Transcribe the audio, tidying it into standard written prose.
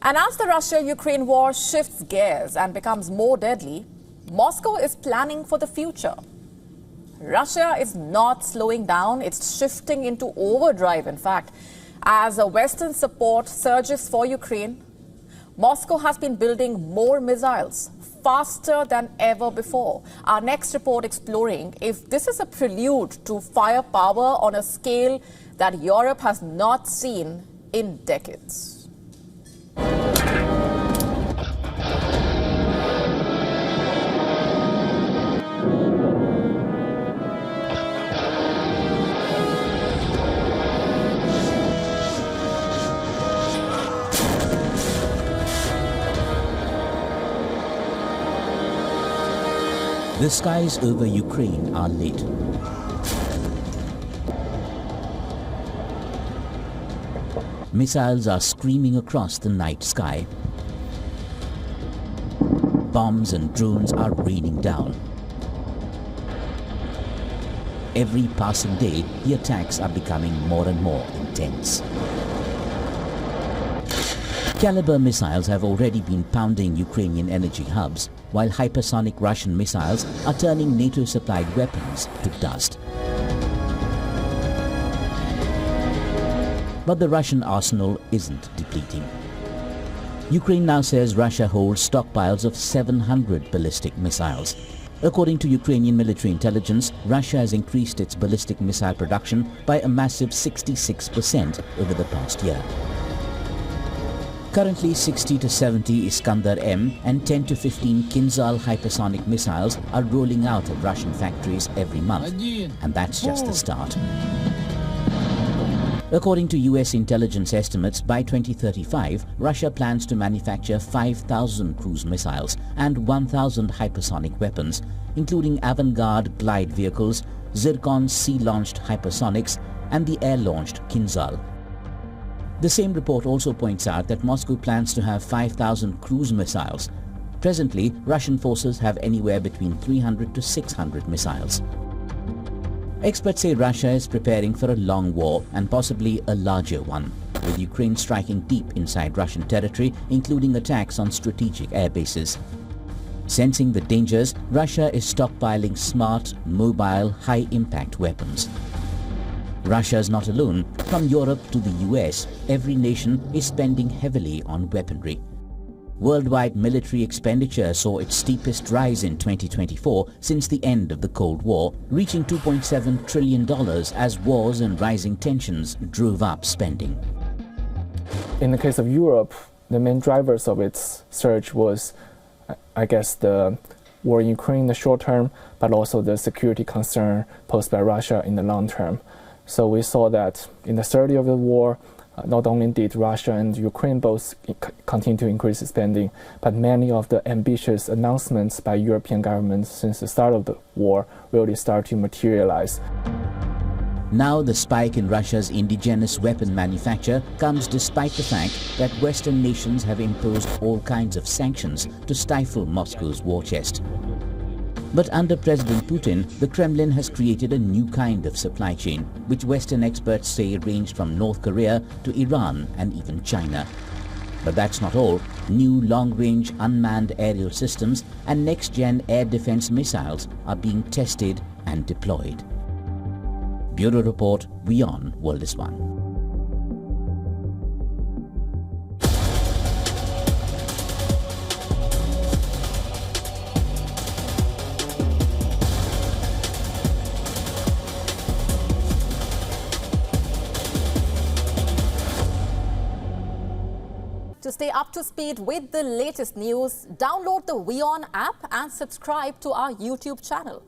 And as the Russia-Ukraine war shifts gears and becomes more deadly, Moscow is planning for the future. Russia is not slowing down, it's shifting into overdrive, in fact. As Western support surges for Ukraine, Moscow has been building more missiles faster than ever before. Our next report exploring if this is a prelude to firepower on a scale that Europe has not seen in decades. The skies over Ukraine are lit. Missiles are screaming across the night sky. Bombs and drones are raining down. Every passing day, the attacks are becoming more and more intense. Caliber missiles have already been pounding Ukrainian energy hubs, while hypersonic Russian missiles are turning NATO-supplied weapons to dust. But the Russian arsenal isn't depleting. Ukraine now says Russia holds stockpiles of 700 ballistic missiles. According to Ukrainian military intelligence, Russia has increased its ballistic missile production by a massive 66% over the past year. Currently, 60 to 70 Iskander-M and 10 to 15 Kinzhal hypersonic missiles are rolling out of Russian factories every month, and that's just the start. According to US intelligence estimates, by 2035, Russia plans to manufacture 5,000 cruise missiles and 1,000 hypersonic weapons, including Avangard glide vehicles, Zircon sea-launched hypersonics, and the air-launched Kinzhal. The same report also points out that Moscow plans to have 5,000 cruise missiles. Presently, Russian forces have anywhere between 300 to 600 missiles. Experts say Russia is preparing for a long war and possibly a larger one, with Ukraine striking deep inside Russian territory, including attacks on strategic air bases. Sensing the dangers, Russia is stockpiling smart, mobile, high-impact weapons. Russia is not alone. From Europe to the US, every nation is spending heavily on weaponry. Worldwide military expenditure saw its steepest rise in 2024 since the end of the Cold War, reaching $2.7 trillion as wars and rising tensions drove up spending. In the case of Europe, the main drivers of its surge was, I guess, the war in Ukraine in the short term, but also the security concern posed by Russia in the long term. So we saw that in the start of the war, not only did Russia and Ukraine both continue to increase spending, but many of the ambitious announcements by European governments since the start of the war really start to materialize. Now the spike in Russia's indigenous weapon manufacture comes despite the fact that Western nations have imposed all kinds of sanctions to stifle Moscow's war chest. But under President Putin, the Kremlin has created a new kind of supply chain, which Western experts say ranged from North Korea to Iran and even China. But that's not all. New long-range unmanned aerial systems and next-gen air defense missiles are being tested and deployed. Bureau Report, WION World is One. To stay up to speed with the latest news, download the WION app and subscribe to our YouTube channel.